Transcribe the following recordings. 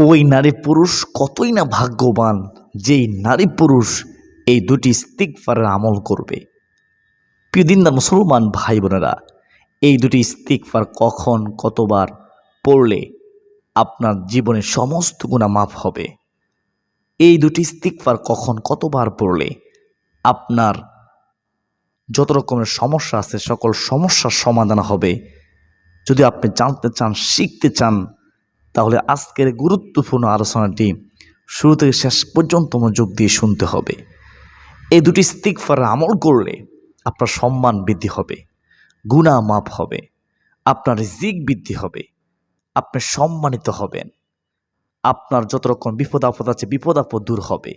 ওই নারী পুরুষ কতই না ভাগ্যবান যেই নারী পুরুষ এই দুটি ইস্তিগফারের আমল করবে। প্রিয় দিনদার মুসলমান ভাই বোনেরা, এই দুটি ইস্তিগফার কখন কতবার পড়লে আপনার জীবনের সমস্ত গুনাহ মাফ হবে, এই দুটি ইস্তিগফার কখন কতবার পড়লে আপনার যত রকমের সমস্যা আছে সকল সমস্যার সমাধান হবে, যদি আপনি জানতে চান, শিখতে চান, তাহলে আজকের গুরুত্বপূর্ণ আলোচনাটি শুরু থেকে শেষ পর্যন্ত মনোযোগ দিয়ে শুনতে হবে। এই দুটি ইস্তিগফার আমল করলে আপনার সম্মান বৃদ্ধি হবে, গুনাহ মাফ হবে, আপনার রিজিক বৃদ্ধি হবে, আপনি সম্মানিত হবেন, আপনার যত রকম বিপদ আপদ আছে বিপদ আপদ দূর হবে,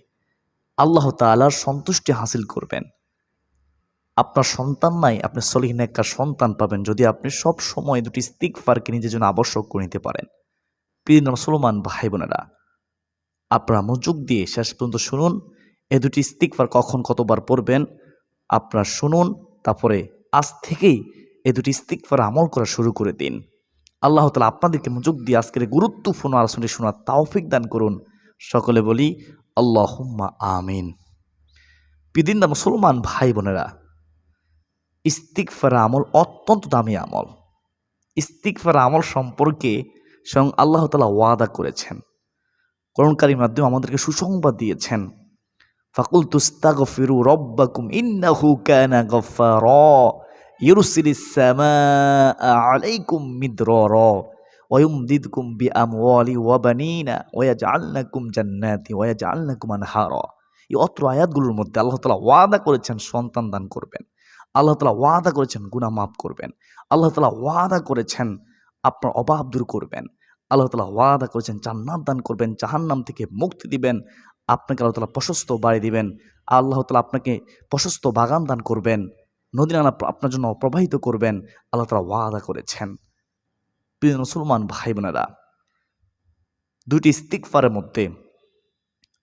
আল্লাহ তাআলার সন্তুষ্টি হাসিল করবেন। আপনার সন্তান নাই, আপনি সলিহ নেককার সন্তান পাবেন যদি আপনি সব সময় দুটি ইস্তিগফারকে নিজের জন্য আবশ্যক করে নিতে পারেন। প্রিয় মুসলমান ভাই বোনেরা, আপনারা মনোযোগ দিয়ে শেষ পর্যন্ত শুনুন। এই দুটি ইস্তিগফার কখন কতবার পড়বেন আপনারা শুনুন, তারপরে আজ থেকেই এই দুটি ইস্তিগফার আমল করা শুরু করে দিন। আল্লাহ তাআলা আপনাদেরকে মনোযোগ দিয়ে আজকের গুরুত্বপূর্ণ আলোচনাটি শোনার তৌফিক দান করুন। সকলে বলি আল্লাহুম্মা আমিন। প্রিয় দিনদার মুসলমান ভাই বোনেরা, ইস্তিগফার আমল অত্যন্ত দামি আমল। ইস্তিগফার আমল সম্পর্কে স্বয়ং আল্লাহ তাআলা ওয়াদা করেছেন, কোরআন কারীমের মাধ্যমে আমাদেরকে সুসংবাদ দিয়েছেন। ফাকুলতু ইস্তাগফিরু রাব্বাকুম ইন্নাহু কানা গাফফারা ইউরসিলিস সামাআ আলাইকুম মিদরারা ওয়া ইউমদিদকুম বিআমওয়ালি ওয়া বানিনা ওয়া ইয়াজআল লাকুম জান্নাতি ওয়া ইয়াজআল লাকুম আনহারা। এই অত্র আয়াতগুলোর মধ্যে আল্লাহ তাআলা ওয়াদা করেছেন সন্তান দান করবেন, আল্লাহ তাআলা ওয়াদা করেছেন গুনাহ মাফ করবেন, আল্লাহ তাআলা ওয়াদা করেছেন আপনার অভাব দূর করবেন, আল্লাহ তাআলা ওয়াদা করেছেন জান্নাত দান করবেন, জাহান্নাম থেকে মুক্তি দিবেন, আপনাকে আল্লাহ তাআলা প্রশস্ত বাড়ি দিবেন, আল্লাহ তাআলা আপনাকে প্রশস্ত বাগান দান করবেন, নদী নালা আপনার জন্য প্রবাহিত করবেন, আল্লাহ তাআলা ওয়াদা করেছেন। প্রিয় মুসলমান ভাই বোনেরা, দুটি ইস্তিগফারের মধ্যে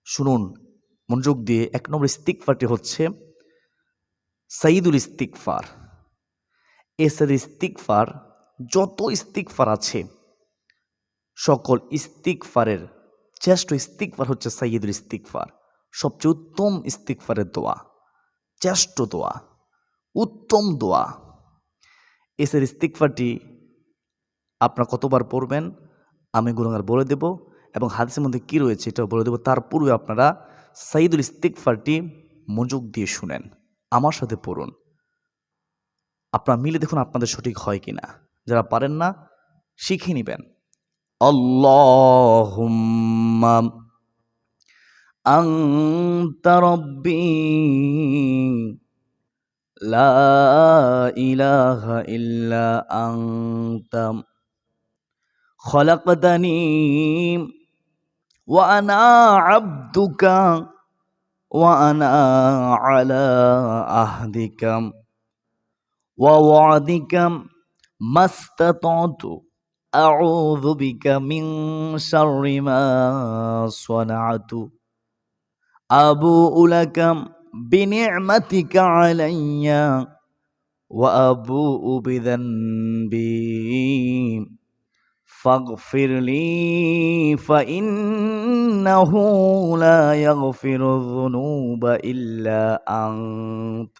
শুনুন মনোযোগ দিয়ে। এক নম্বর ইস্তিগফারটি হচ্ছে সাইয়্যিদুল ইস্তিগফার। এই সাইয়্যিদুল ইস্তিগফার, যত ইস্তিগফার আছে সকল ইস্তিগফারের শ্রেষ্ঠ ইস্তিগফার হচ্ছে সাইয়্যিদুল ইস্তিগফার। সবচেয়ে উত্তম ইস্তিগফারের দোয়া, শ্রেষ্ঠ দোয়া, উত্তম দোয়া। এই ইস্তিগফারটি আপনারা কতবার পড়বেন আমি গুনাহগার বলে দেব, এবং হাদিসের মধ্যে কী রয়েছে এটাও বলে দেব। তার পূর্বে আপনারা সাইয়্যিদুল ইস্তিগফারটি মনোযোগ দিয়ে শুনেন, আমার সাথে পড়ুন, আপনারা মিলে দেখুন আপনাদের সঠিক হয় কিনা। যারা পারেন না শিখে নেবেন। আল্লাহুম্মা আনতা রব্বি লা ইলাহা ইল্লা আনতা খলাকতানি ওয়া আনা আবদুকা ওয়া আনা আলা আহদিকা ওয়া ওয়াদিকা মাস্তাতাতু আউযু বিকা মিন শাররি মা সানাতু আবুউ লাকা বিনি'মাতিকা আলাইয়া ওয়া আবুউ বিযানবি ফাগফিরলি ফাইন্নাহু লা ইয়াগফিরুয যুনুবা ইল্লা আনত।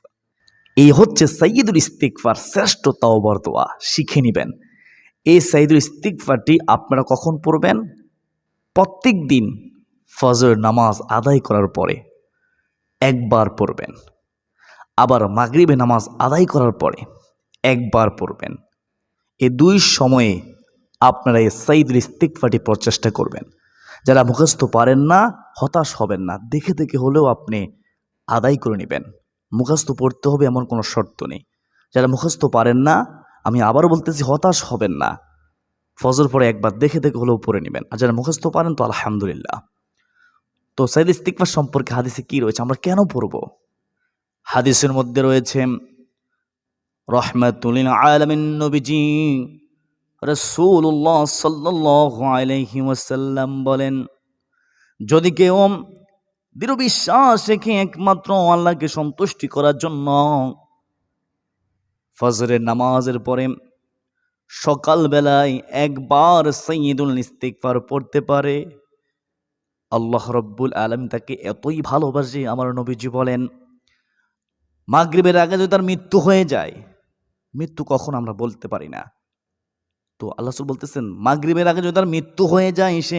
এই হচ্ছে সাইয়্যিদুল ইস্তিগফার, শ্রেষ্ঠ তাওবার দোয়া, শিখে নেবেন। এই সাইয়্যিদুল ইস্তিগফারটি আপনারা কখন পড়বেন? প্রত্যেক দিন ফজর নামাজ আদায় করার পরে একবার পড়বেন, আবার মাগরিবে নামাজ আদায় করার পরে একবার পড়বেন। এই দুই সময়ে আপনারা এই সাইয়্যিদুল ইস্তিগফারটি পড়ার চেষ্টা করবেন। যারা মুখস্থ পারেন না হতাশ হবেন না, দেখে দেখে হলেও আপনি আদায় করে নেবেন। মুখস্থ পড়তে হবে এমন কোনো শর্ত নেই। যারা মুখস্থ পারেন না, আমি আবারও বলতেছি, হতাশ হবেন না, ফজর পরে একবার দেখে দেখে হলেও পড়ে নেবেন। আর যারা মুখস্থ পারেন তো আলহামদুলিল্লাহ। তো সাইয়্যিদুল ইস্তিগফার সম্পর্কে হাদিসে কি রয়েছে, আমরা কেন পড়ব? হাদিসের মধ্যে রয়েছে রহমাতুল লিল আলামিন নবীজি রাসূলুল্লাহ সাল্লাল্লাহু আলাইহি ওয়াসাল্লাম বলেন, যদি কেউ দৃঢ় বিশ্বাস রেখে একমাত্র আল্লাহকে সন্তুষ্টি করার জন্য ফজরের নামাজের পরে সকালবেলায় একবার সাইয়্যিদুল ইস্তিগফার পড়তে পারে, আল্লাহ রব্বুল আলামিন তাকে এতই ভালোবাসে, আমার নবীজি বলেন মাগরিবের আগে যদি তার মৃত্যু হয়ে যায়, মৃত্যু কখন আমরা বলতে পারি না, তো আল্লাহ রাসূল বলতেছেন মাগরিবের আগে যদি তার মৃত্যু হয়ে যায় সে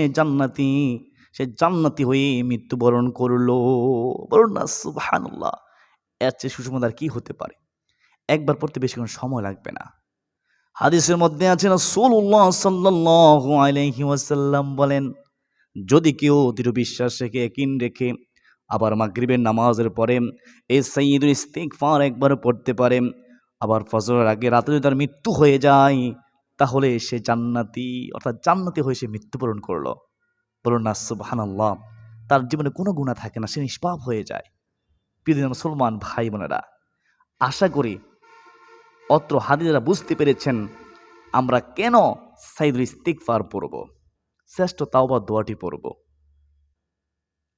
জান্নাতি হয়ে মৃত্যুবরণ করলো। বলুন না সুবহানাল্লাহ। এর চেয়ে সুসংবাদ আর কি হতে পারে? একবার পড়তে বেশিক্ষণ সময় লাগবে না। হাদিসের মধ্যে আছে রাসূলুল্লাহ সাল্লাল্লাহু আলাইহি ওয়াসাল্লাম বলেন, যদি কেউ দৃঢ় বিশ্বাস রেখে ইয়াকিন রেখে আবার মাগরিবের নামাজের পরে এই সাইয়্যিদুল ইস্তিগফার একবার পড়তে পারে, আবার ফজরের আগে রাতে যদি তার মৃত্যু হয়ে যায়, তাহলে সে জান্নাতি, অর্থাৎ জান্নাতি হয়ে সে মৃত্যুবরণ করলো। বলুন না সুবহানাল্লাহ। তার জীবনে কোনো গুনাহ থাকে না, সে নিষ্পাপ হয়ে যায়। প্রিয় মুসলমান ভাই বোনেরা, আশা করি অত্র হাদিসেরা বুঝতে পেরেছেন আমরা কেন সাইয়্যিদুল ইস্তিগফার পড়ব, শ্রেষ্ঠ তাওবা দোয়াটি পড়ব।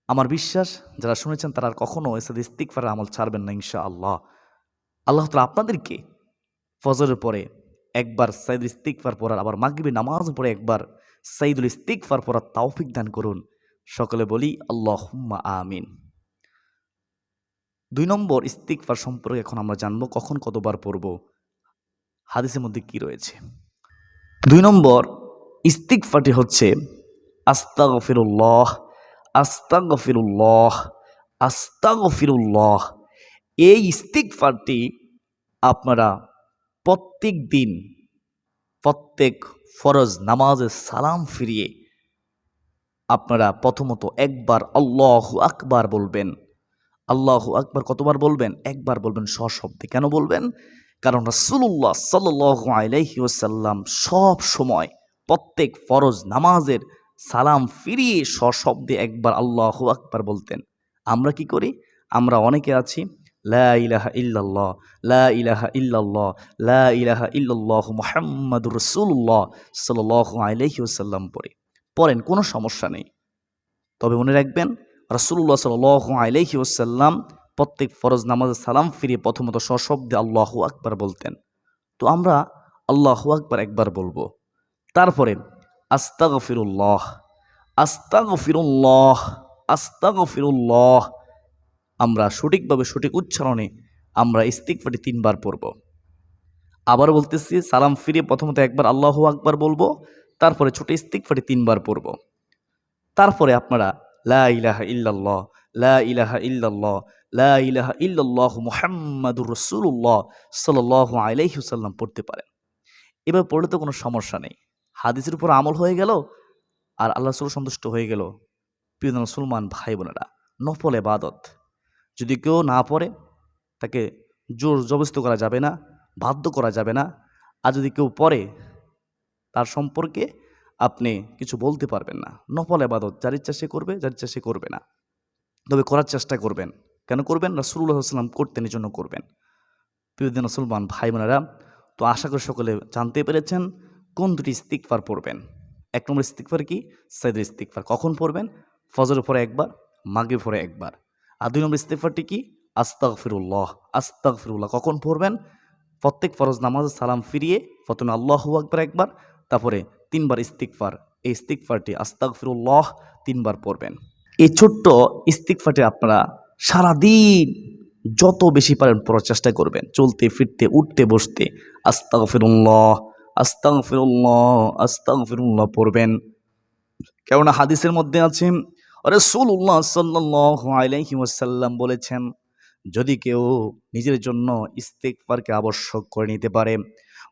আমার বিশ্বাস যারা শুনেছেন তারা আর কখনো সাইয়্যিদুল ইস্তিগফারের আমল ছাড়বেন না ইনশাআল্লাহ। আল্লাহ তাআলা আপনাদেরকে ফজরের পরে একবার সাইয়্যিদুল ইস্তিগফার পড়ার, আবার মাগরিবের নামাজের পরে একবার সাইয়্যিদুল ইস্তিগফার পড়ার তৌফিক দান করুন। সকলে বলি আল্লাহুম্মা আমিন। ২ নম্বর ইস্তিগফার সম্পর্কে এখন আমরা জানবো কখন কতবার পড়ব, হাদিসের মধ্যে কি রয়েছে। ২ নম্বর ইস্তিগফারটি হচ্ছে আস্তাগফিরুল্লাহ, আস্তাগফিরুল্লাহ, আস্তাগফিরুল্লাহ। এই ইস্তিগফারটি আপনারা প্রত্যেক দিন প্রত্যেক ফরজ নামাজে সালাম ফিরিয়ে আপনারা প্রথমত একবার আল্লাহু আকবার বলবেন। আল্লাহু আকবার কতবার বলবেন? একবার বলবেন সশব্দে। কেন বলবেন? কারণ রাসূলুল্লাহ সাল্লাল্লাহু আলাইহি ওয়াসাল্লাম সব সময় প্রত্যেক ফরজ নামাজের সালাম ফিরিয়ে সশব্দে একবার আল্লাহু আকবার বলতেন। আমরা কি করি? আমরা অনেকে আছি লা ইলাহা ইল্লাল্লাহ, লা ইলাহা ইল্লাল্লাহ, লা ইলাহা ইল্লাল্লাহু মুহাম্মাদুর রাসূলুল্লাহ সাল্লাল্লাহু আলাইহি ওয়াসাল্লাম পড়েন, কোনো সমস্যা নেই। তবে মনে রাখবেন রাসূলুল্লাহ সাল্লাল্লাহু আলাইহি ওয়াসাল্লাম প্রত্যেক ফরজ নামাজে সালাম ফিরিয়ে প্রথমত সশব্দে আল্লাহু আকবার বলতেন। তো আমরা আল্লাহু আকবার একবার বলবো, তারপরে আস্তাগফিরুল্লাহ, আস্তাগফিরুল্লাহ, আস্তাগফিরুল্লাহ। আমরা সঠিকভাবে সঠিক উচ্চারণে আমরা ইস্তিগফারটি ৩ বার পড়ব। আবার বলতেছি, সালাম ফিরিয়ে প্রথমত একবার আল্লাহু আকবার বলবো, তারপরে ছোট ইস্তিগফারটি ৩ বার পড়ব। তারপরে আপনারা লা ইলাহা ইল্লাল্লাহ, লা ইলাহা ইল্লাল্লাহ, লা ইলাহা ইল্লাল্লাহু মুহাম্মাদুর রাসূলুল্লাহ সাল্লাল্লাহু আলাইহি ওয়াসাল্লাম পড়তে পারেন। এভাবে পড়লে তো কোনো সমস্যা নেই। হাদিসের উপর আমল হয়ে গেল আর আল্লাহ রাসূল সন্তুষ্ট হয়ে গেল। প্রিয় মুসলমান ভাই বোনেরা, নফল ইবাদত যদি কেউ না পড়ে তাকে জোর জবরদস্তি করা যাবে না, বাধ্য করা যাবে না। আর যদি কেউ পড়ে তার সম্পর্কে আপনি কিছু বলতে পারবেন না। নফল ইবাদত যার ইচ্ছা সে করবে, যার ইচ্ছা সে করবে না। তবে করার চেষ্টা করবেন। কেন করবেন? রাসূলুল্লাহ সাল্লাল্লাহু আলাইহি ওয়াসাল্লাম করতেন, এজন্য করবেন। প্রিয় মুসলমান ভাই বোনেরা, তো আশা করি সকলে জানতে পেরেছেন কোন দুটি ইস্তিগফার পড়বেন। ১ নম্বর ইস্তিগফার কি? সাইয়্যিদুল ইস্তিগফার। কখন পড়বেন? ফজরের পরে একবার, মাগরিবের পরে একবার। আর ২ নম্বর ইস্তিগফারটি কি? আস্তাগফিরুল্লাহ, আস্তাগফিরুল্লাহ। কখন পড়বেন? প্রত্যেক ফরজ নামাজে সালাম ফিরিয়ে প্রথমে আল্লাহু আকবার একবার, তারপরে ৩ বার ইস্তিগফার। এই ইস্তিগফারটি আস্তাগফিরুল্লাহ ৩ বার পড়বেন। এই ছোট্ট ইস্তিগফারটি আপনারা সারাদিন যত বেশি পারেন পড়ার চেষ্টা করবেন। চলতে ফিরতে উঠতে বসতে আস্তাগফিরুল্লাহ, আস্তাগফিরুল্লাহ, আস্তাগফিরুল্লাহ পড়বেন। কেননা হাদিসের মধ্যে আছে রাসূলুল্লাহ সাল্লাল্লাহু আলাইহি ওয়াসাল্লাম বলেছেন, যদি কেউ নিজের জন্য ইস্তিগফারকে আবশ্যক করে নিতে পারে,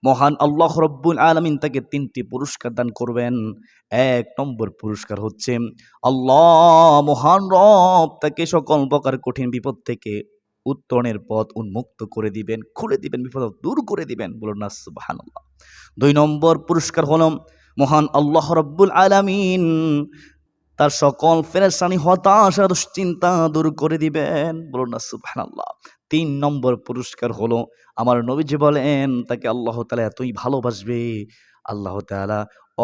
মহান আল্লাহ রব্বুল আলামিন তাকে ৩টি পুরস্কার দান করবেন। ১ নম্বর পুরস্কার হচ্ছে আল্লাহ মহান রব তাকে সকল প্রকার কঠিন বিপদ থেকে উত্তরণের পথ উন্মুক্ত করে দিবেন, খুলে দিবেন, বিপদ দূর করে দিবেন। বলুন না সুবহানাল্লাহ। ২ নম্বর পুরস্কার হলো মহান আল্লাহ রব্বুল আলামিন তার সকল পেরেশানি, হতাশা, দুশ্চিন্তা দূর করে দিবেন। বলুন না সুবহানাল্লাহ। ৩ নম্বর পুরস্কার হলো আমার নবীজি বলেন তাকে আল্লাহ তাআলা এতই ভালোবাসবে, আল্লাহ তাআলা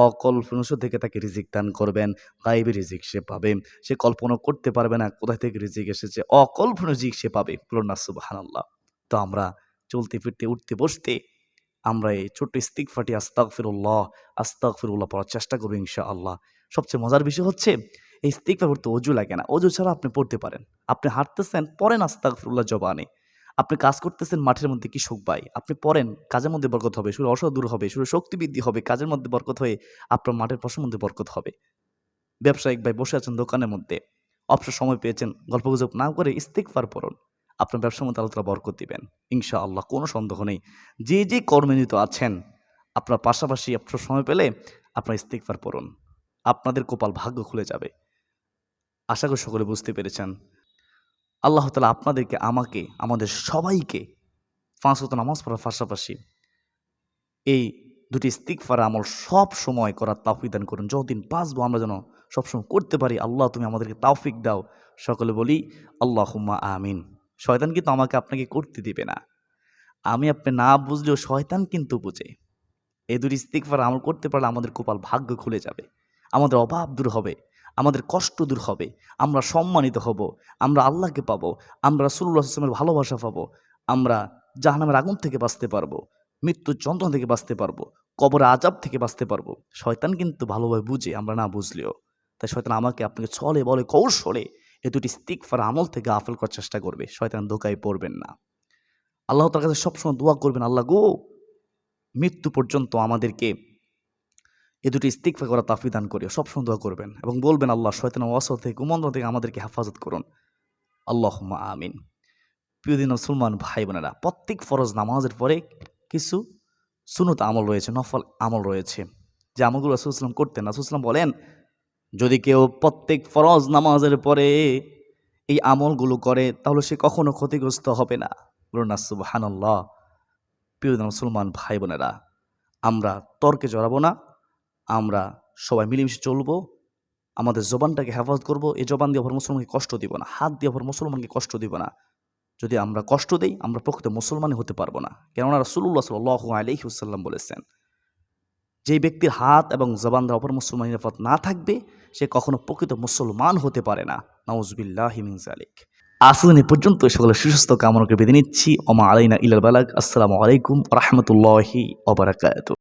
অকল্পনীয় উৎস থেকে তাকে রিজিক দান করবেন। গায়বী রিজিক সে পাবে, সে কল্পনা করতে পারবে না কোথায় থেকে রিজিক এসেছে। অকল্পনীয় রিজিক সে পাবে। বলুন না সুবহানাল্লাহ। তো আমরা চলতে ফিরতে উঠতে বসতে আমরা এই ছোট্ট ইস্তিগফারটি আস্তাগফিরুল্লাহ, আস্তাগফিরুল্লাহ পড়ার চেষ্টা করব ইনশাআল্লাহ। সবচেয়ে মজার বিষয় হচ্ছে এই ইস্তিগফার পড়তে অজু লাগে না। অজু ছাড়া আপনি পড়তে পারেন। আপনি হাঁটতেছেন, পড়েন আস্তাগফিরুল্লাহ জবানে। আপনি কাজ করতেছেন মাঠের মধ্যে কৃষক ভাই, আপনি পড়েন, কাজের মধ্যে বরকত হবে, শরীরে অসুখ দূর হবে, শরীরে শক্তি বৃদ্ধি হবে, কাজের মধ্যে বরকত হয়ে আপনার মাঠের ফসলের মধ্যে বরকত হবে। ব্যবসায়িক ভাই বসে আছেন দোকানের মধ্যে, অবসর সময় পেয়েছেন, গল্পগুজব না করে ইস্তিগফার পড়ুন। আপনার ব্যবসার মধ্যে আল্লাহ তাআলা বরকত দিবেন। ইনশাআল্লাহ কোনো সন্দেহ নেই। যে কর্মে নিরত আছেন, আপনার পাশাপাশি অবসর সময় পেলে আপনার ইস্তিগফার পড়ুন। আপনাদের কপাল ভাগ্য খুলে যাবে। আশা করি সকলে বুঝতে পেরেছেন। আল্লাহ তাআলা আপনাদেরকে, আমাকে, আমাদের সবাইকে ৫ ওয়াক্ত নামাজ পড়ার পাশাপাশি এই দুটি ইস্তিগফার আমল সব সময় করার তৌফিক দান করুন। যতদিন বাঁচবো আমরা যেন সবসময় করতে পারি। আল্লাহ তুমি আমাদেরকে তৌফিক দাও। সকলে বলি আল্লাহুম্মা আমিন। শয়তান কিন্তু আমাকে আপনাকে করতে দিবে না। আমি আপনি না বুঝলেও শয়তান কিন্তু বুঝে। এই দুটি ইস্তিগফার আমল করতে পারলে আমাদের কপাল ভাগ্য খুলে যাবে। আমাদের অভাব দূর হবে, আমাদের কষ্ট দূর হবে, আমরা সম্মানিত হব, আমরা আল্লাহকে পাবো, আমরা রাসূলুল্লাহ সাল্লাল্লাহু আলাইহি ওয়াসাল্লামের ভালোবাসা পাবো, আমরা জাহান্নামের আগুন থেকে বাঁচতে পারবো, মৃত্যুর যন্ত্রণা থেকে বাঁচতে পারবো, কবরের আযাব থেকে বাঁচতে পারবো। শয়তান কিন্তু ভালোভাবে বুঝে, আমরা না বুঝলেও। তাই শয়তান আমাকে আপনাকে ছলে বলে কৌশলে এই দুটি ইস্তিগফার আমল থেকে গাফেল করার চেষ্টা করবে। শয়তান ধোঁকায় পড়বেন না। আল্লাহ তাআলার কাছে সবসময় দোয়া করবেন, আল্লাহ গো, মৃত্যু পর্যন্ত আমাদেরকে এই দুটি ইস্তিগফার করার তৌফিক দান করিও। সবসময় দোয়া করবেন এবং বলবেন, আল্লাহ শয়তানের ওয়াসওয়াসা থেকে, কুমন্ত্রণা থেকে আমাদেরকে হেফাজত করুন। আল্লাহুম্মা আমিন। প্রিয়দিন মুসলমান ভাই বোনেরা, প্রত্যেক ফরজ নামাজের পরে কিছু সুন্নত আমল রয়েছে, নফল আমল রয়েছে, যে আমলগুলো রাসূল সাল্লাল্লাহু আলাইহি ওয়াসাল্লাম করতেন। রাসূল সাল্লাল্লাহু আলাইহি ওয়াসাল্লাম বলেন, যদি কেউ প্রত্যেক ফরজ নামাজের পরে এই আমলগুলো করে তাহলে সে কখনো ক্ষতিগ্রস্ত হবে না। বলুন না সুবহানাল্লাহ। প্রিয়দিন মুসলমান ভাই বোনেরা, আমরা তর্কে জড়াবো না, আমরা সবাই মিলেমিশে চলবো, আমাদের জবানটাকে হেফাজত করব। এই জবান দিয়ে অপর মুসলমানকে কষ্ট দিব না, হাত দিয়ে অপর মুসলমানকে কষ্ট দিব না। যদি আমরা কষ্ট দেই, আমরা প্রকৃত মুসলমানই হতে পারবো না। কেননা রাসূলুল্লাহ সাল্লাল্লাহু আলাইহি ওয়াসাল্লাম বলেছেন, যেই ব্যক্তির হাত এবং জবান দ্বারা অপর মুসলমানের নিরাপদ না থাকবে, সে কখনো প্রকৃত মুসলমান হতে পারে না। নাউযুবিল্লাহি মিন যালিক। আসুন এ পর্যন্ত সকলে সুস্বাস্থ্য কামনা করে বিদায় নিচ্ছি। ওমা আলাইনা ইল্লাল বালাগ। আসসালামু আলাইকুম ওয়া রাহমাতুল্লাহি ওয়া বারাকাতুহু।